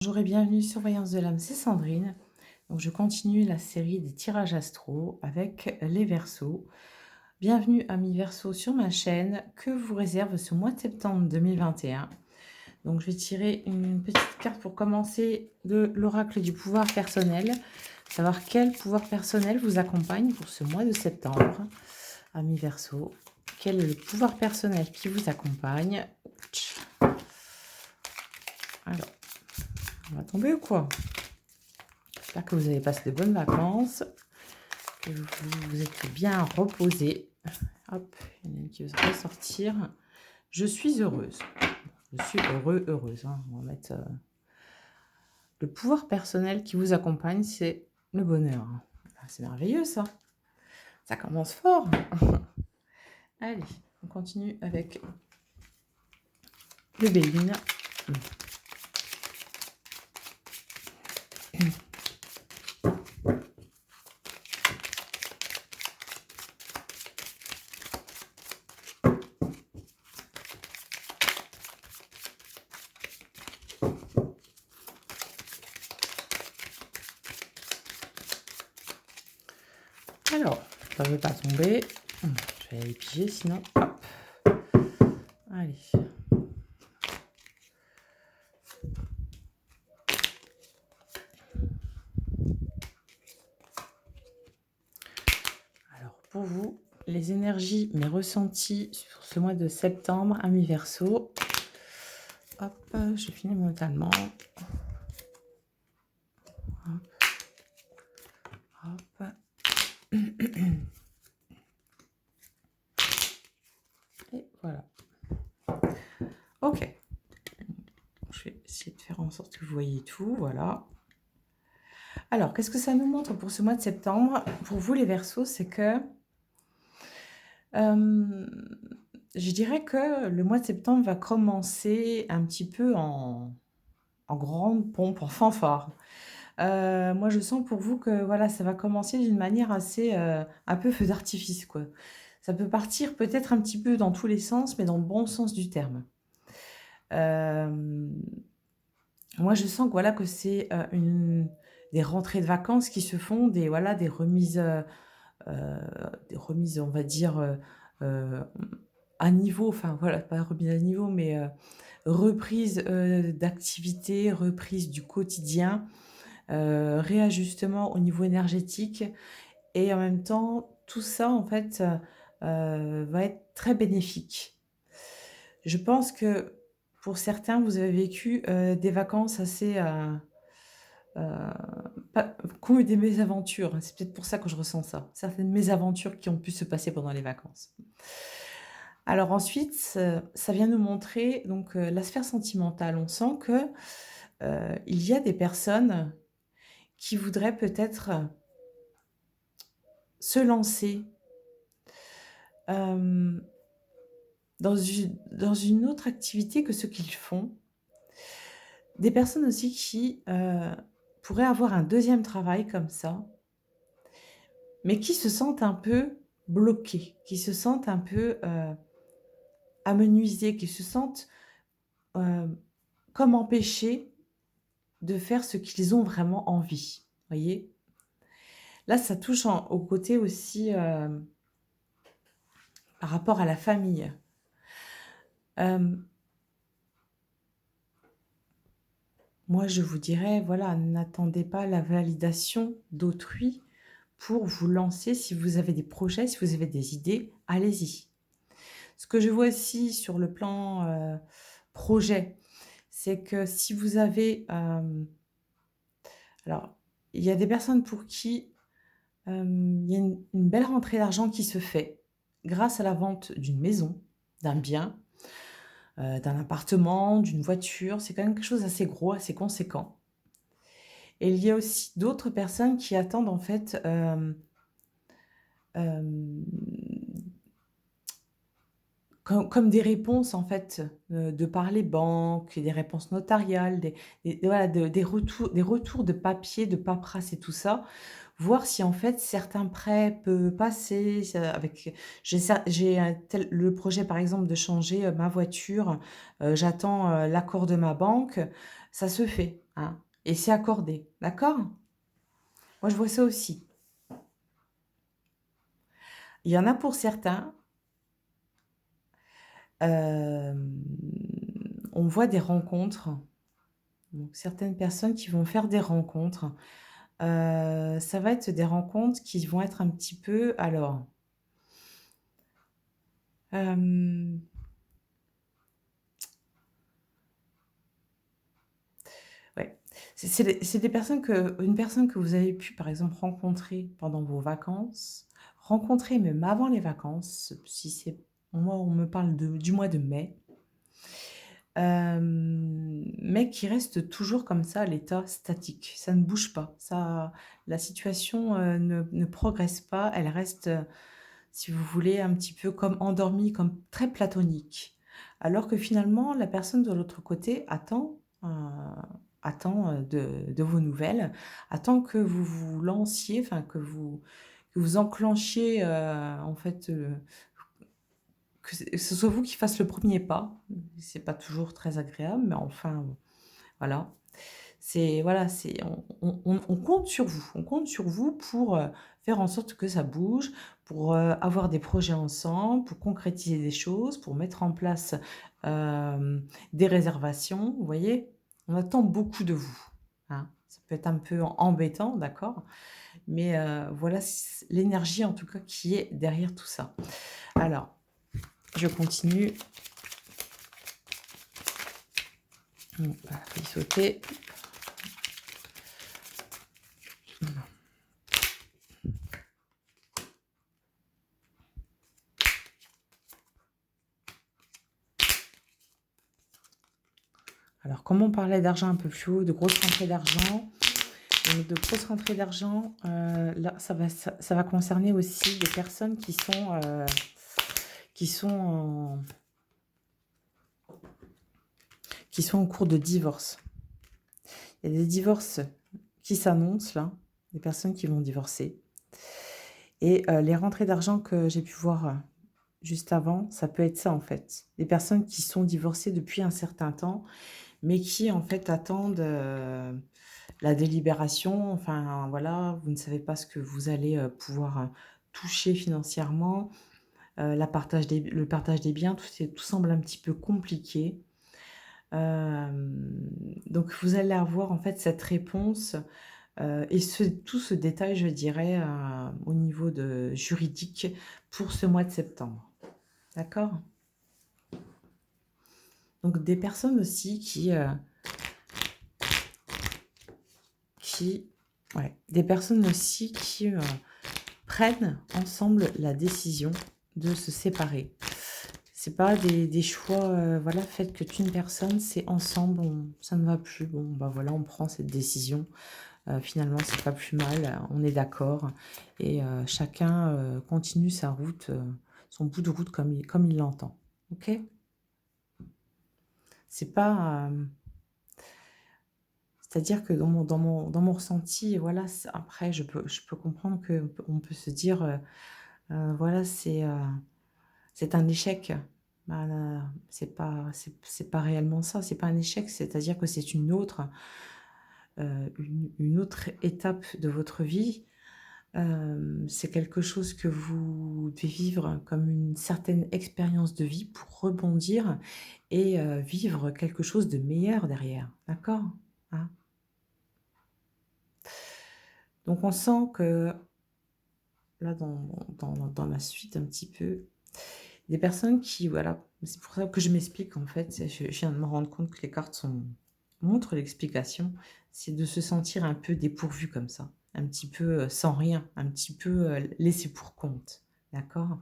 Bonjour et bienvenue sur Voyance de l'âme, c'est Sandrine. Donc je continue la série des tirages astro avec les Verseaux. Bienvenue amis Verseaux sur ma chaîne que vous réserve ce mois de septembre 2021. Donc je vais tirer une petite carte pour commencer de l'oracle du pouvoir personnel. Savoir quel pouvoir personnel vous accompagne pour ce mois de septembre. Amis Verseaux, quel est le pouvoir personnel qui vous accompagne? Alors, on va tomber ou quoi? J'espère que vous avez passé de bonnes vacances, que vous vous êtes bien reposé. Hop, il y en a une qui veut ressortir. Je suis heureuse. Je suis heureuse. Hein. On va mettre le pouvoir personnel qui vous accompagne, c'est le bonheur. C'est merveilleux ça. Ça commence fort. Allez, on continue avec le Béline. Alors, ça ne veut pas tomber. Je vais aller piger sinon. Hop. Allez. Alors, pour vous, les énergies, mes ressentis sur ce mois de septembre, amis Verseaux. Hop, je finis mentalement. Hop. Et voilà. Ok. Je vais essayer de faire en sorte que vous voyez tout. Voilà. Alors, qu'est-ce que ça nous montre pour ce mois de septembre? Pour vous, les Verseaux, c'est que je dirais que le mois de septembre va commencer un petit peu en grande pompe, en fanfare. Moi, je sens pour vous que voilà, ça va commencer d'une manière assez un peu feu d'artifice, quoi. Ça peut partir peut-être un petit peu dans tous les sens, mais dans le bon sens du terme. Moi, je sens que voilà que c'est des rentrées de vacances qui se font, des voilà des remises, on va dire à niveau. Enfin voilà, pas remise à niveau, mais reprise d'activité, reprise du quotidien, réajustement au niveau énergétique. Et en même temps, tout ça, en fait, va être très bénéfique. Je pense que pour certains, vous avez vécu des vacances assez qui ont eu des mésaventures. C'est peut-être pour ça que je ressens ça. Certaines mésaventures qui ont pu se passer pendant les vacances. Alors ensuite, ça vient nous montrer donc la sphère sentimentale. On sent que il y a des personnes qui voudraient peut-être se lancer dans une autre activité que ce qu'ils font. Des personnes aussi qui pourraient avoir un deuxième travail comme ça, mais qui se sentent un peu bloquées, qui se sentent un peu amenuisées, qui se sentent comme empêchées de faire ce qu'ils ont vraiment envie. Voyez? Là, ça touche au côté aussi par rapport à la famille. Moi, je vous dirais, voilà, n'attendez pas la validation d'autrui pour vous lancer. Si vous avez des projets, si vous avez des idées, allez-y. Ce que je vois aussi sur le plan projet, c'est que si vous avez... alors, il y a des personnes pour qui il y a une belle rentrée d'argent qui se fait grâce à la vente d'une maison, d'un bien, d'un appartement, d'une voiture. C'est quand même quelque chose d'assez gros, assez conséquent. Et il y a aussi d'autres personnes qui attendent en fait comme des réponses en fait de par les banques, des réponses notariales, voilà, des retours de papier, de paperasse et tout ça. Voir si en fait certains prêts peuvent passer avec... J'ai le projet par exemple de changer ma voiture. J'attends l'accord de ma banque. ça se fait, hein, et c'est accordé, d'accord? Moi, je vois ça aussi. Il y en a pour certains, hem, on voit des rencontres, donc certaines personnes qui vont faire des rencontres, ça va être des rencontres qui vont être un petit peu alors, hem, ouais, c'est des personnes que une personne que vous avez pu, par exemple, rencontrer pendant vos vacances, rencontrer même avant les vacances, si c'est moi, on me parle du mois de mai. Mais qui reste toujours comme ça à l'état statique. Ça ne bouge pas. Ça la situation, ne progresse pas. Elle reste, si vous voulez, un petit peu comme endormie, comme très platonique. Alors que finalement, la personne de l'autre côté attend, de vos nouvelles, attend que vous vous lanciez, enfin que vous enclenchiez, en fait, que ce soit vous qui fasse le premier pas. C'est pas toujours très agréable, mais enfin, voilà. C'est on compte sur vous. On compte sur vous pour, faire en sorte que ça bouge, pour, avoir des projets ensemble, pour concrétiser des choses, pour mettre en place, hem, des réservations, vous voyez? On attend beaucoup de vous, hein. Ça peut être un peu embêtant, d'accord? Mais, voilà l'énergie en tout cas qui est derrière tout ça. Alors, je continue. On va y sauter. Alors, comme on parlait d'argent un peu plus haut, de grosses rentrées d'argent, de grosses rentrées d'argent, là, ça va concerner aussi des personnes qui sont en, qui sont en cours de divorce. Il y a des divorces qui s'annoncent là, des personnes qui vont divorcer. Et les rentrées d'argent que j'ai pu voir juste avant, ça peut être ça en fait. Des personnes qui sont divorcées depuis un certain temps, mais qui en fait attendent la délibération. Enfin voilà, vous ne savez pas ce que vous allez pouvoir toucher financièrement, le partage des biens, tout semble un petit peu compliqué. Donc vous allez avoir en fait cette réponse et tout ce détail, je dirais, au niveau juridique pour ce mois de septembre. D'accord? Donc des personnes aussi qui ouais, des personnes aussi qui, prennent ensemble la décision de se séparer. C'est pas des choix, voilà, faits que d'une personne, c'est ensemble, ça ne va plus. Bon, bah, voilà, on prend cette décision. Finalement, c'est pas plus mal, on est d'accord et chacun, continue sa route, son bout de route comme il l'entend. OK? C'est pas, c'est-à-dire que dans mon ressenti, voilà, après je peux comprendre qu'on peut se dire, voilà, c'est un échec. Bah, c'est pas réellement ça, c'est pas un échec, c'est-à-dire que c'est une autre étape de votre vie. C'est quelque chose que vous devez vivre comme une certaine expérience de vie pour rebondir et vivre quelque chose de meilleur derrière, d'accord? Hein? Donc on sent que là dans la suite un petit peu, des personnes qui voilà, c'est pour ça que je m'explique en fait, je viens de me rendre compte que les cartes montrent l'explication, c'est de se sentir un peu dépourvu comme ça, un petit peu, sans rien, un petit peu, laissé pour compte, d'accord?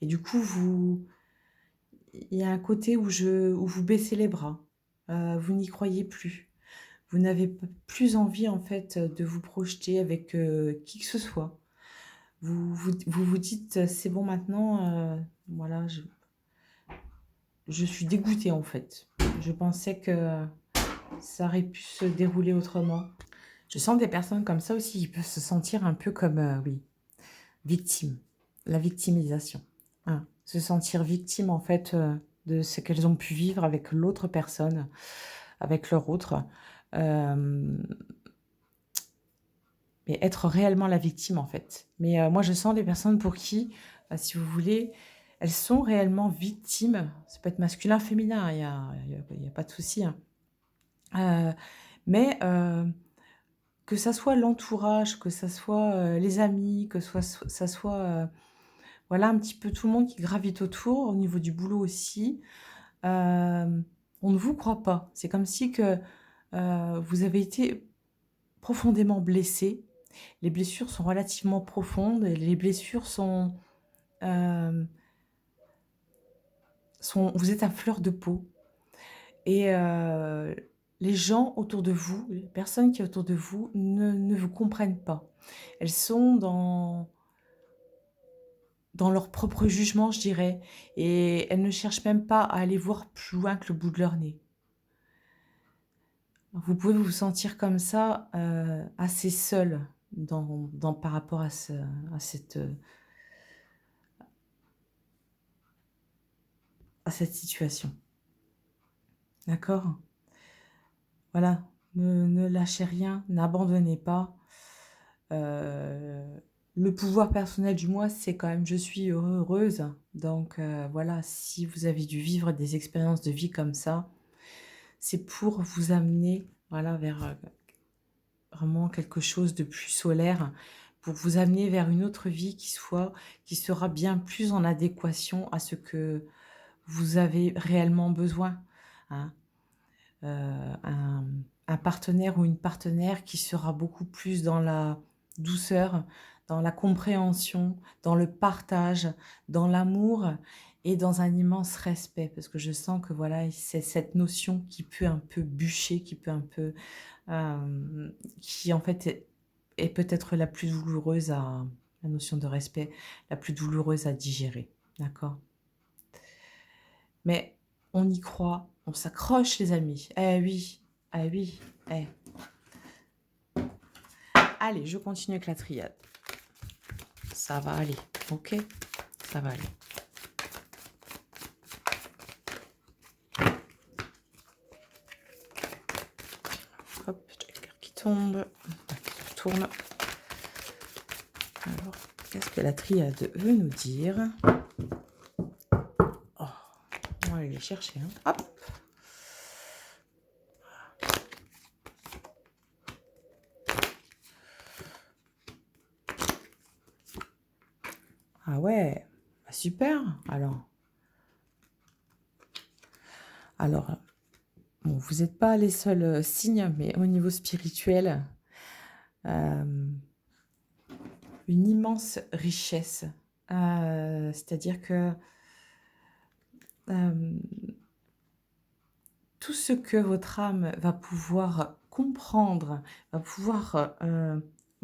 Et du coup, il y a un côté où vous baissez les bras, vous n'y croyez plus. Vous n'avez plus envie en fait, de vous projeter avec, qui que ce soit. Vous dites: «C'est bon maintenant, voilà, je suis dégoûtée en fait. Je pensais que ça aurait pu se dérouler autrement». Je sens des personnes comme ça aussi, qui peuvent se sentir un peu comme, oui, victimes. La victimisation. Hein. Se sentir victime en fait, de ce qu'elles ont pu vivre avec l'autre personne. avec leur autre. Euh, mais être réellement la victime, en fait. Mais moi, je sens des personnes pour qui, si vous voulez, elles sont réellement victimes. Ça peut être masculin, féminin, il n'y a, y a pas de souci. Hein. Euh, mais que ça soit l'entourage, que ça soit les amis, que ça soit voilà un petit peu tout le monde qui gravite autour, au niveau du boulot aussi, on ne vous croit pas. C'est comme si que vous avez été profondément blessé. Les blessures sont relativement profondes et les blessures euh, vous êtes à fleur de peau. Et les gens autour de vous, les personnes qui sont autour de vous ne vous comprennent pas. Elles sont dans leur propre jugement, je dirais, et elles ne cherchent même pas à aller voir plus loin que le bout de leur nez. Vous pouvez vous sentir comme ça, assez seul par rapport à cette situation. D'accord? Voilà, ne lâchez rien, n'abandonnez pas. Le pouvoir personnel du mois, c'est quand même je suis heureuse. Donc voilà, si vous avez dû vivre des expériences de vie comme ça, c'est pour vous amener voilà, vers vraiment quelque chose de plus solaire, pour vous amener vers une autre vie qui sera bien plus en adéquation à ce que vous avez réellement besoin. Hein. Un, un partenaire ou une partenaire qui sera beaucoup plus dans la douceur, dans la compréhension, dans le partage, dans l'amour et dans un immense respect. Parce que je sens que voilà, c'est cette notion qui peut un peu bûcher, qui peut un peu... qui en fait est peut-être la plus douloureuse la notion de respect, la plus douloureuse à digérer. D'accord? Mais on y croit, on s'accroche les amis. Eh oui, eh oui, eh. Allez, je continue avec la triade. Ça va aller, ok? Ça va aller. Hop, j'ai le cœur qui tombe, qui tourne. Alors, qu'est-ce que la triade veut nous dire? Oh, on va aller les chercher. Hein. Hop! Ah ouais, super. Alors bon, vous n'êtes pas les seuls signes, mais au niveau spirituel, une immense richesse. C'est-à-dire que tout ce que votre âme va pouvoir comprendre, va pouvoir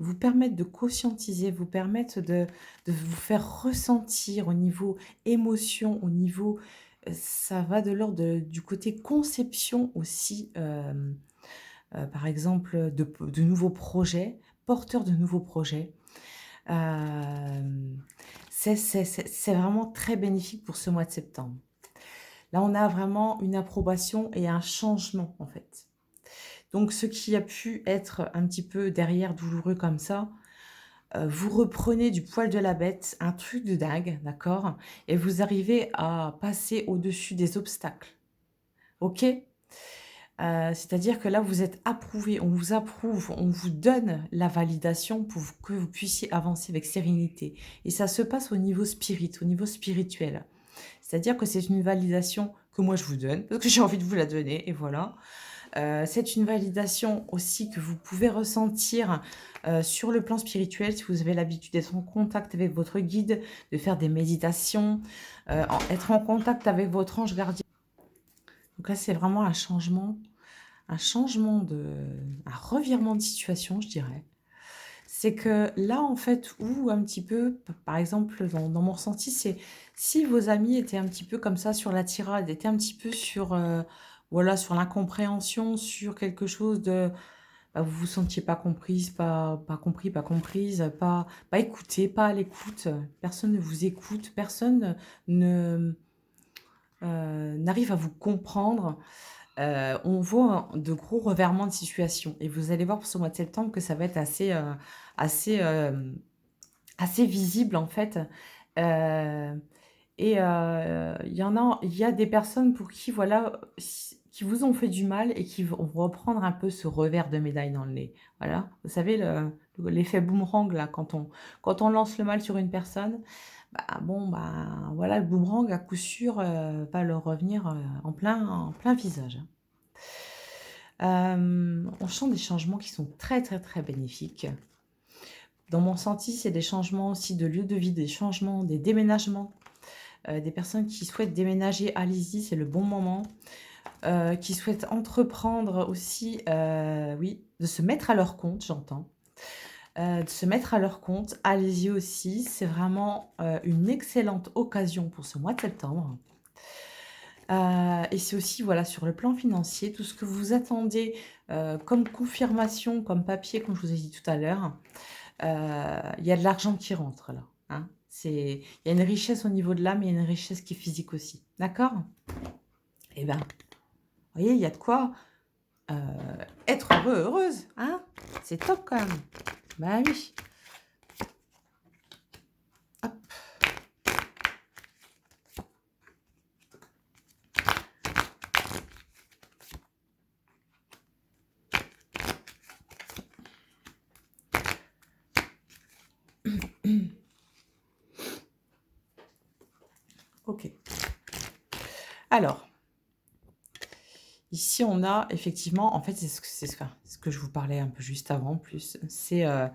vous permettre de conscientiser, vous permettre de vous faire ressentir au niveau émotion, au niveau, ça va de l'ordre du côté conception aussi, par exemple, de nouveaux projets, porteurs de nouveaux projets. C'est vraiment très bénéfique pour ce mois de septembre. Là, on a vraiment une approbation et un changement, en fait. Donc, ce qui a pu être un petit peu derrière douloureux comme ça, vous reprenez du poil de la bête, un truc de dingue, d'accord? Et vous arrivez à passer au-dessus des obstacles. OK? C'est-à-dire que là, vous êtes approuvé, on vous approuve, on vous donne la validation pour que vous puissiez avancer avec sérénité. Et ça se passe au niveau spirituel. C'est-à-dire que c'est une validation que moi je vous donne, parce que j'ai envie de vous la donner, et voilà. C'est une validation aussi que vous pouvez ressentir sur le plan spirituel, si vous avez l'habitude d'être en contact avec votre guide, de faire des méditations, être en contact avec votre ange gardien. Donc là, c'est vraiment un revirement de situation, je dirais. C'est que là, en fait, où un petit peu, par exemple, dans mon ressenti, c'est si vos amis étaient un petit peu comme ça sur la tirade, étaient un petit peu voilà, sur l'incompréhension, sur quelque chose de, bah, vous vous sentiez pas comprise, pas compris, pas comprise, pas écoutée, pas à l'écoute, personne ne vous écoute, personne n'arrive à vous comprendre. on voit de gros revirements de situation et vous allez voir pour ce mois de septembre que ça va être assez, assez visible en fait, heu il y a des personnes pour qui voilà, qui vous ont fait du mal et qui vont reprendre un peu ce revers de médaille dans le nez. Voilà, vous savez l'effet boomerang là quand on lance le mal sur une personne, bah, bon, bah, voilà le boomerang à coup sûr, va leur revenir, en plein visage, hein. On sent des changements qui sont très, très, très bénéfiques. Dans mon senti, c'est des changements aussi de lieu de vie, des changements, des déménagements. Des personnes qui souhaitent déménager, allez-y, c'est le bon moment. Qui souhaitent entreprendre aussi, oui, de se mettre à leur compte, j'entends. De se mettre à leur compte, allez-y aussi. C'est vraiment, une excellente occasion pour ce mois de septembre. Et c'est aussi, voilà, sur le plan financier, tout ce que vous attendez, comme confirmation, comme papier, comme je vous ai dit tout à l'heure, il y a de l'argent qui rentre là, hein. Il y a une richesse au niveau de l'âme et une richesse qui est physique aussi. D'accord? Eh ben, vous voyez, il y a de quoi, heu, être heureux, heureuse, hein? C'est top quand même. Bah oui. Hop, OK. Alors, ici on a effectivement en fait, c'est ce que je vous parlais un peu juste avant en plus, c'est, heu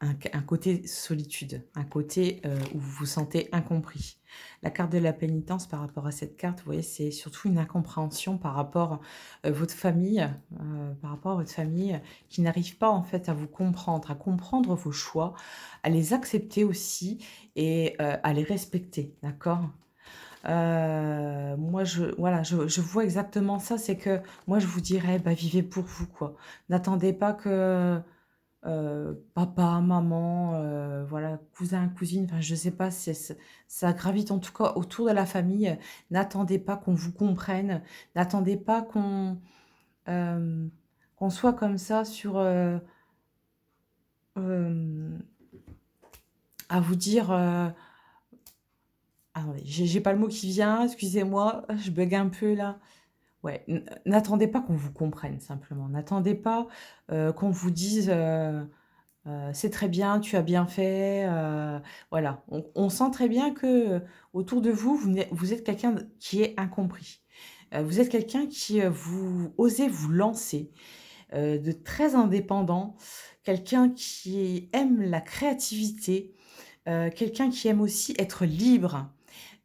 un côté solitude, un côté, où vous vous sentez incompris. La carte de la pénitence par rapport à cette carte, vous voyez, c'est surtout une incompréhension par rapport, votre famille, par rapport à votre famille qui n'arrive pas en fait à vous comprendre, à comprendre vos choix, à les accepter aussi et à les respecter, d'accord? Moi je vois exactement ça, c'est que moi je vous dirais, bah, vivez pour vous, quoi. N'attendez pas que papa, maman, voilà, cousin, cousine, enfin je sais pas, ça gravite en tout cas autour de la famille. N'attendez pas qu'on vous comprenne, n'attendez pas hem, qu'on soit comme ça sur, hem, à vous dire, attendez, j'ai pas le mot qui vient, excusez-moi, je bug un peu là. Ouais, n'attendez pas qu'on vous comprenne simplement. N'attendez pas, qu'on vous dise, «C'est très bien, tu as bien fait», voilà. On sent très bien que, autour de vous, vous êtes quelqu'un qui est incompris. Vous êtes quelqu'un qui, vous osez vous lancer, de très indépendant, quelqu'un qui aime la créativité, quelqu'un qui aime aussi être libre,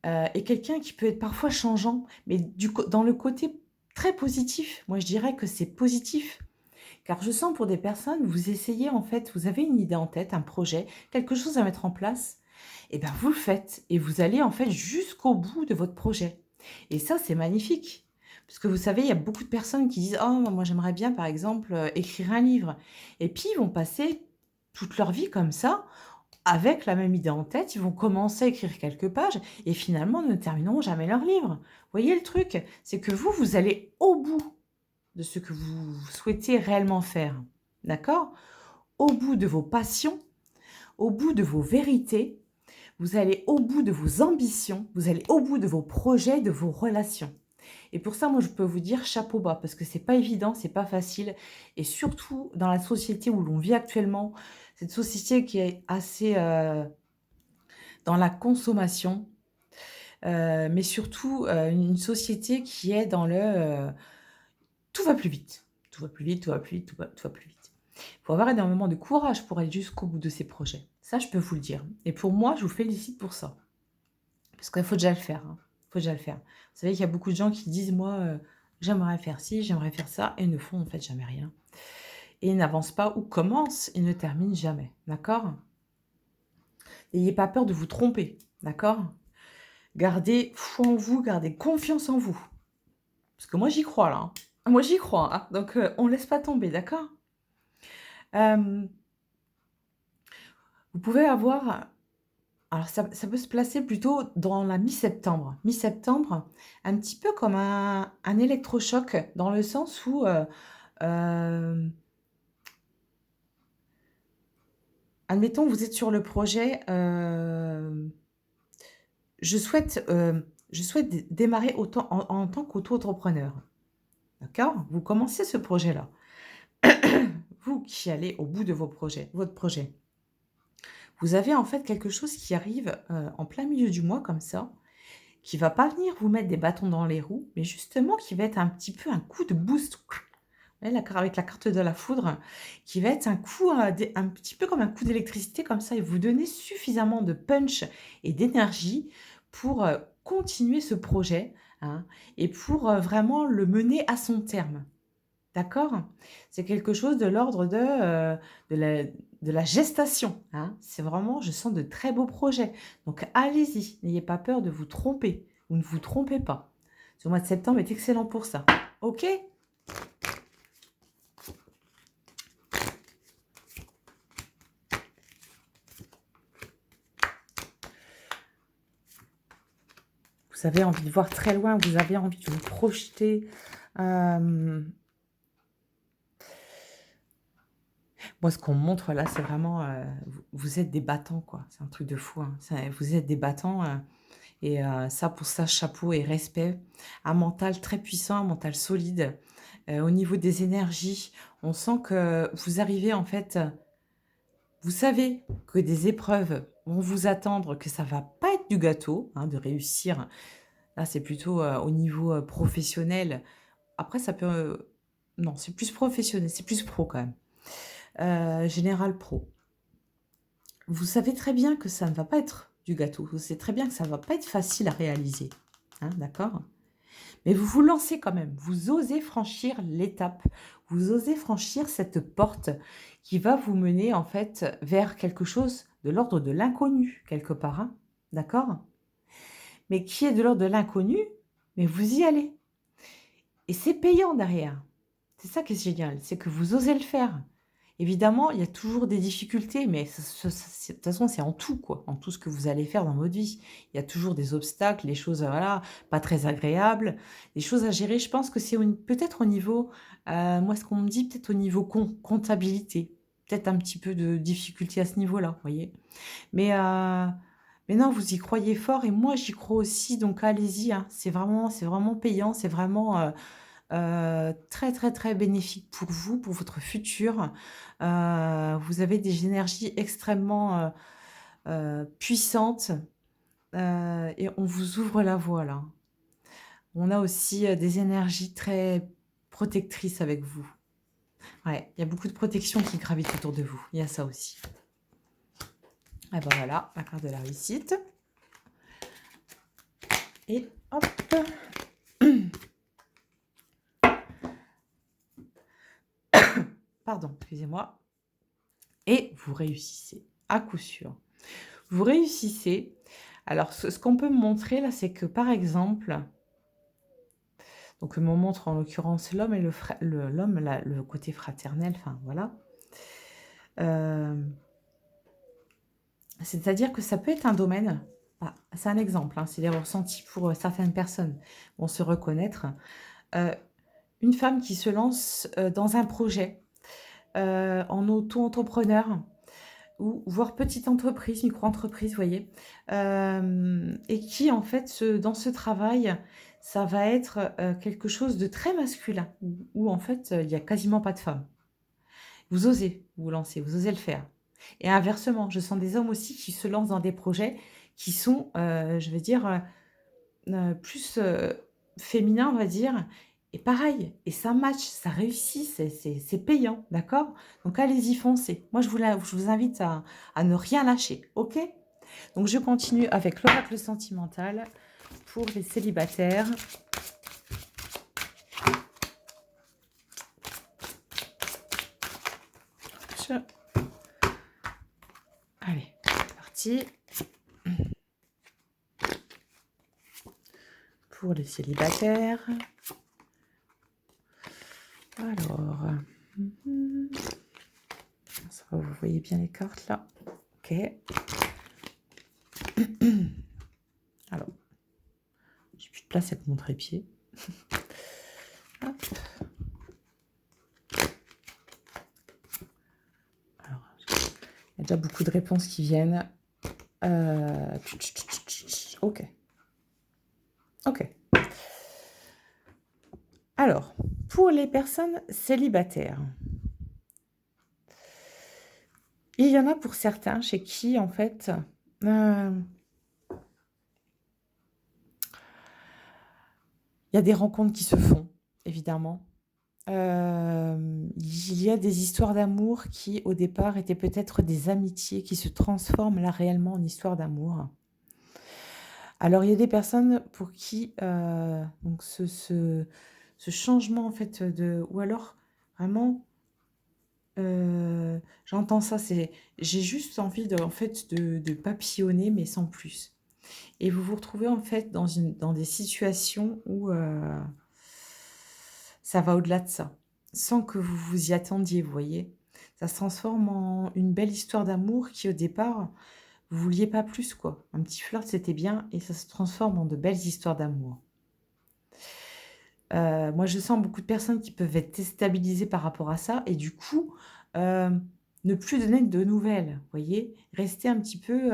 et quelqu'un qui peut être parfois changeant, mais dans le côté très positif. Moi, je dirais que c'est positif. Car je sens pour des personnes, vous essayez en fait, vous avez une idée en tête, un projet, quelque chose à mettre en place, et ben vous le faites et vous allez en fait jusqu'au bout de votre projet. Et ça, c'est magnifique. Parce que vous savez, il y a beaucoup de personnes qui disent: «Oh, moi j'aimerais bien par exemple écrire un livre». Et puis ils vont passer toute leur vie comme ça, avec la même idée en tête, ils vont commencer à écrire quelques pages et finalement ne termineront jamais leur livre. Vous voyez le truc? C'est que vous allez au bout de ce que vous souhaitez réellement faire. D'accord? Au bout de vos passions, au bout de vos vérités, vous allez au bout de vos ambitions, vous allez au bout de vos projets, de vos relations. Et pour ça, moi, je peux vous dire chapeau bas parce que c'est pas évident, c'est pas facile et surtout dans la société où l'on vit actuellement, cette société qui est assez, dans la consommation, mais surtout, une société qui est dans tout va plus vite. Tout va plus vite, tout va plus vite, tout va plus vite. Il faut avoir énormément de courage pour aller jusqu'au bout de ses projets. Ça, je peux vous le dire. Et pour moi, je vous félicite pour ça. Parce qu'il faut déjà le faire, hein. Il faut déjà le faire. Vous savez qu'il y a beaucoup de gens qui disent: «Moi, j'aimerais faire ci, j'aimerais faire ça» et ne font en fait jamais rien. Et n'avancent pas ou commencent et ne terminent jamais. D'accord? N'ayez pas peur de vous tromper. D'accord? Gardez foi en vous, gardez confiance en vous. Parce que moi, j'y crois là, hein. Moi, j'y crois, hein. Donc, on laisse pas tomber, d'accord? Hem Vous pouvez avoir Alors ça peut se placer plutôt dans la mi-septembre. Mi-septembre, un petit peu comme un électrochoc dans le sens où, hem, admettons vous êtes sur le projet, je souhaite, je souhaite démarrer autant en tant qu'auto-entrepreneur. D'accord? Vous commencez ce projet-là. Vous qui allez au bout de votre projet, vous avez en fait quelque chose qui arrive, en plein milieu du mois comme ça, qui va pas venir vous mettre des bâtons dans les roues, mais justement qui va être un petit peu un coup de boost. Vous voyez avec la carte de la foudre, qui va être un coup, un petit peu comme un coup d'électricité comme ça et vous donner suffisamment de punch et d'énergie pour, continuer ce projet, hein, et pour, vraiment le mener à son terme. D'accord? C'est quelque chose de l'ordre de la de la gestation, hein. C'est vraiment je sens de très beaux projets. Donc allez-y, n'ayez pas peur de vous tromper. Vous ne vous trompez pas. Ce mois de septembre est excellent pour ça. OK? Vous avez envie de voir très loin, vous avez envie de vous projeter. Hem, Moi, ce qu'on me montre là, c'est vraiment, vous êtes des battants, quoi. C'est un truc de fou, hein. C'est vous êtes des battants, et ça, pour ça, chapeau et respect. Un mental très puissant, un mental solide. Au niveau des énergies, on sent que vous arrivez en fait, vous savez que des épreuves vont vous attendre, que ça va pas être du gâteau, hein, de réussir. Là, c'est plutôt, au niveau, professionnel. Après ça peut, non, c'est plus professionnel, c'est plus pro quand même. Général pro. Vous savez très bien que ça ne va pas être du gâteau. Vous savez très bien que ça ne va pas être facile à réaliser, hein, d'accord? Mais vous vous lancez quand même. Vous osez franchir l'étape. Vous osez franchir cette porte qui va vous mener en fait vers quelque chose de l'ordre de l'inconnu quelque part, hein, d'accord? Mais qui est de l'ordre de l'inconnu, mais vous y allez et c'est payant derrière. C'est ça qui est génial, c'est que vous osez le faire. Évidemment, il y a toujours des difficultés, mais de toute façon, c'est en tout, quoi, en tout ce que vous allez faire dans votre vie. Il y a toujours des obstacles, des choses, voilà, pas très agréables, des choses à gérer. Je pense que c'est peut-être au niveau, moi, ce qu'on me dit, peut-être au niveau comptabilité. Peut-être un petit peu de difficulté à ce niveau-là, vous voyez. Mais, euh, mais non, vous y croyez fort et moi, j'y crois aussi. Donc, allez-y, hein. C'est vraiment payant, c'est vraiment très, très, très bénéfique pour vous, pour votre futur. Vous avez des énergies extrêmement, puissantes, et on vous ouvre la voie là. On a aussi, des énergies très protectrices avec vous. Ouais, il y a beaucoup de protection qui gravitent autour de vous. Il y a ça aussi. Et ben voilà, la carte de la réussite et hop! Pardon, excusez-moi. Et vous réussissez, à coup sûr. Vous réussissez. Alors, ce qu'on peut me montrer là, c'est que par exemple, donc me montre en l'occurrence l'homme et l'homme, le côté fraternel, enfin voilà. Euh, C'est-à-dire que ça peut être un domaine, c'est un exemple, hein, c'est des ressentis pour certaines personnes vont se reconnaître. Euh, une femme qui se lance dans un projet en auto-entrepreneur, ou voire petite entreprise, micro-entreprise, vous voyez, et qui en fait, dans ce travail, ça va être quelque chose de très masculin, où en fait, il y a quasiment pas de femmes. Vous osez vous lancer, vous osez le faire. Et inversement, je sens des hommes aussi qui se lancent dans des projets qui sont, je vais dire, plus, féminins, on va dire, et pareil, et ça match, ça réussit, c'est payant, d'accord? Donc allez-y, foncez. Moi, je vous invite à ne rien lâcher, OK? Donc je continue avec l'oracle sentimental pour les célibataires. Allez, c'est parti. Pour les célibataires. Alors, ça va, vous voyez bien les cartes là. OK. Alors, j'ai plus de place avec mon trépied. Hop. Alors, il y a déjà beaucoup de réponses qui viennent. Ok. Ok. Alors, pour les personnes célibataires, il y en a pour certains chez qui, en fait, il y a des rencontres qui se font, évidemment. Il y a des histoires d'amour qui, au départ, étaient peut-être des amitiés qui se transforment là réellement en histoires d'amour. Alors, il y a des personnes pour qui donc ce changement, en fait, ou alors vraiment, j'entends ça, c'est j'ai juste envie en fait, de papillonner, mais sans plus. Et vous vous retrouvez, en fait, dans des situations où ça va au-delà de ça, sans que vous vous y attendiez, vous voyez? Ça se transforme en une belle histoire d'amour qui, au départ, vous vouliez pas plus, quoi. Un petit flirt, c'était bien et ça se transforme en de belles histoires d'amour. Moi, je sens beaucoup de personnes qui peuvent être déstabilisées par rapport à ça et du coup, ne plus donner de nouvelles, vous voyez? Rester un petit peu,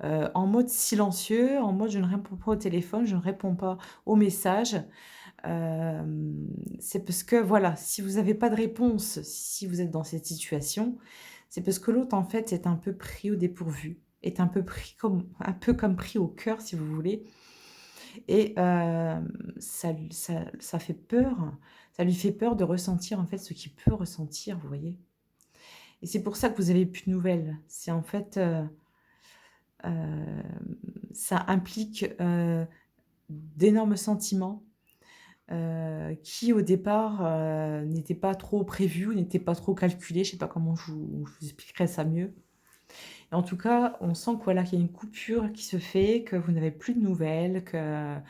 en mode silencieux, en mode: «Je ne réponds pas au téléphone, je ne réponds pas aux messages». C'est parce que voilà, si vous n'avez pas de réponse, si vous êtes dans cette situation, c'est parce que l'autre, en fait, est un peu pris au dépourvu, est un peu comme pris au cœur, si vous voulez et ça fait peur, ça lui fait peur de ressentir, en fait, ce qu'il peut ressentir, vous voyez? Et c'est pour ça que vous avez plus de nouvelles. C'est en fait, ça implique, d'énormes sentiments qui au départ, n'étaient pas trop prévus ou n'étaient pas trop calculés. Je sais pas comment je vous expliquerai ça mieux. Et en tout cas, on sent que voilà, qu'il y a une coupure qui se fait, que vous n'avez plus de nouvelles, qu'il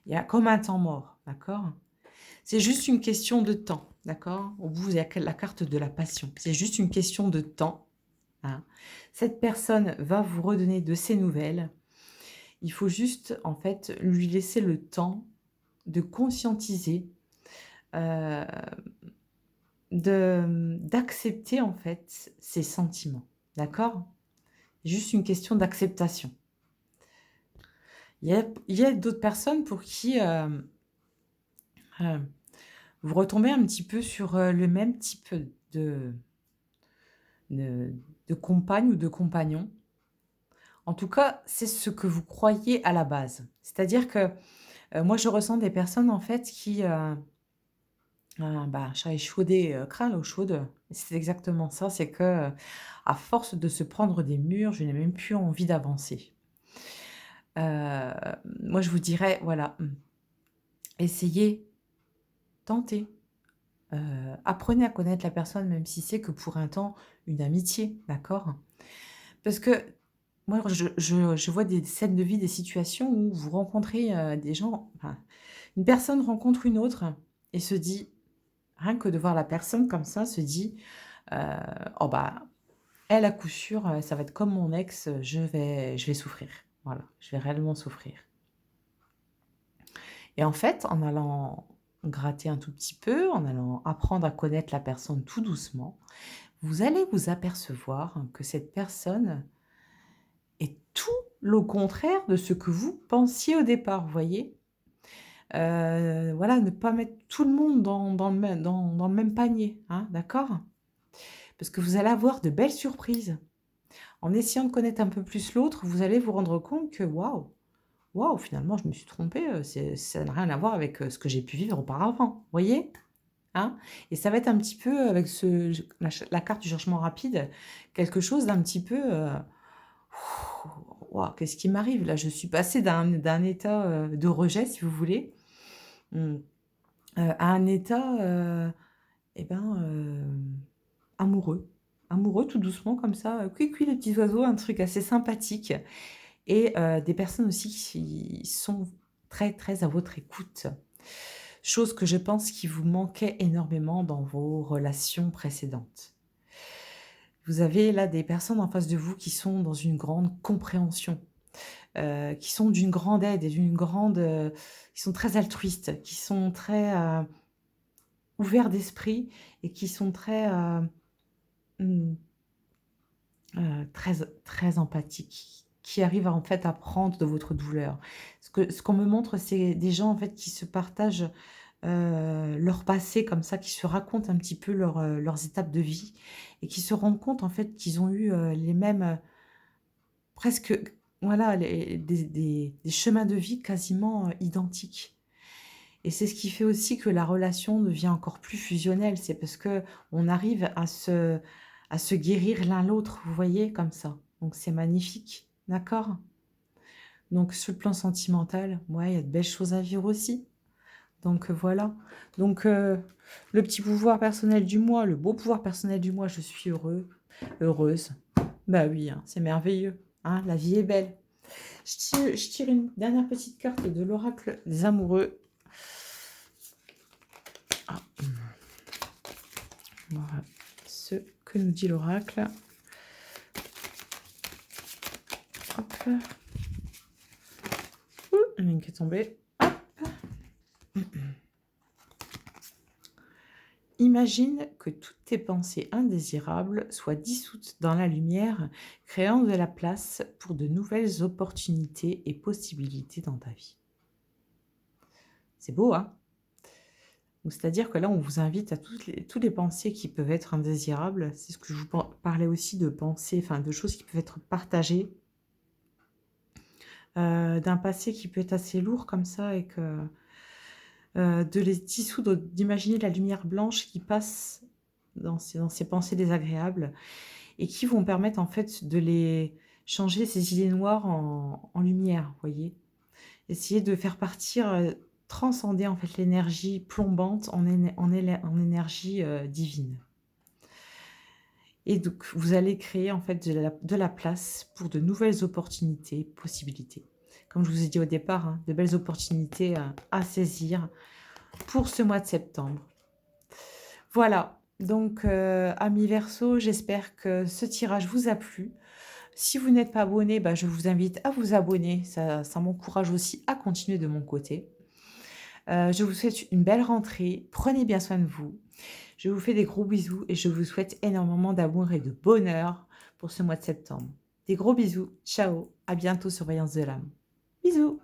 y a comme un temps mort, d'accord? C'est juste une question de temps, d'accord? Au bout, il y a la carte de la passion. C'est juste une question de temps, hein. Cette personne va vous redonner de ses nouvelles. Il faut juste, en fait, lui laisser le temps de conscientiser, heu d'accepter en fait ses sentiments, d'accord? Juste une question d'acceptation. Il y a d'autres personnes pour qui, heu, vous retombez un petit peu sur, le même type de de de compagne ou de compagnon. En tout cas, c'est ce que vous croyez à la base. C'est-à-dire que, moi je ressens des personnes en fait qui, bah, chat échaudé, craint l'eau chaude. C'est exactement ça, c'est que, à force de se prendre des murs, je n'ai même plus envie d'avancer. Heu, Moi je vous dirais, voilà, essayez, tentez, apprenez à connaître la personne même si c'est que pour un temps, une amitié, d'accord? Parce que moi je vois des scènes de vie, des situations où vous rencontrez, des gens, enfin, une personne rencontre une autre et se dit rien que de voir la personne comme ça, se dit: Heu, «Oh bah, elle à coup sûr, ça va être comme mon ex, je vais souffrir». Voilà, je vais réellement souffrir et en fait, en allant gratter un tout petit peu, en allant apprendre à connaître la personne tout doucement, vous allez vous apercevoir que cette personne est tout le contraire de ce que vous pensiez au départ, vous voyez? Voilà, ne pas mettre tout le monde dans le même panier, hein, d'accord? Parce que vous allez avoir de belles surprises. En essayant de connaître un peu plus l'autre, vous allez vous rendre compte que waouh, waouh, finalement, je me suis trompée, ça n'a rien à voir avec, ce que j'ai pu vivre auparavant, vous voyez? Hein? Et ça va être un petit peu avec la carte du changement rapide, quelque chose d'un petit peu, waouh, qu'est-ce qui m'arrive là? Je suis passée d'un état, de rejet, si vous voulez, mmh, à un état, et ben, amoureux. Amoureux tout doucement comme ça, cui cui les petits oiseaux, un truc assez sympathique. Et des personnes aussi qui sont très, très à votre écoute. Chose que je pense qui vous manquait énormément dans vos relations précédentes. Vous avez là des personnes en face de vous qui sont dans une grande compréhension. qui sont d'une grande aide et d'une grande, qui sont très altruistes, qui sont très, ouverts d'esprit et qui sont très, mmh, très très empathiques, qui arrivent à, en fait, à prendre de votre douleur. Ce qu'on me montre, c'est des gens, en fait, qui se partagent, leur passé comme ça, qui se racontent un petit peu leurs étapes de vie et qui se rendent compte, en fait, qu'ils ont eu, les mêmes, presque, voilà, des chemins de vie quasiment, identiques. Et c'est ce qui fait aussi que la relation devient encore plus fusionnelle. C'est parce que on arrive à se guérir l'un l'autre, vous voyez? Comme ça. Donc c'est magnifique, d'accord? Donc sur le plan sentimental, ouais, il y a de belles choses à vivre aussi. Donc voilà. Donc le petit pouvoir personnel du mois, le beau pouvoir personnel du mois, je suis heureux, heureuse. Bah oui, hein, c'est merveilleux, hein, la vie est belle. Je tire une dernière petite carte de l'oracle des amoureux. Ah, voilà ce que nous dit l'oracle. Hop. Ouh, il y en a une qui est tombée. Hop. Imagine que toutes tes pensées indésirables soient dissoutes dans la lumière, créant de la place pour de nouvelles opportunités et possibilités dans ta vie. C'est beau, hein? Donc, c'est-à-dire que là, on vous invite à toutes les pensées qui peuvent être indésirables. C'est ce que je vous parlais aussi de pensées, enfin de choses qui peuvent être partagées, d'un passé qui peut être assez lourd comme ça et que de les dissoudre, d'imaginer la lumière blanche qui passe dans ces pensées désagréables et qui vont permettre en fait de les changer ces idées noires en lumière, vous voyez? Essayer de faire partir, transcender en fait l'énergie plombante en énergie, divine. Et donc vous allez créer en fait de la place pour de nouvelles opportunités, possibilités. Comme je vous ai dit au départ, hein, de belles opportunités, à saisir pour ce mois de septembre. Voilà, donc amis Verseau, j'espère que ce tirage vous a plu. Si vous n'êtes pas abonné, bah, je vous invite à vous abonner, ça m'encourage aussi à continuer de mon côté. Je vous souhaite une belle rentrée, prenez bien soin de vous. Je vous fais des gros bisous et je vous souhaite énormément d'amour et de bonheur pour ce mois de septembre. Des gros bisous, ciao, à bientôt sur Voyance de l'âme. Bisous.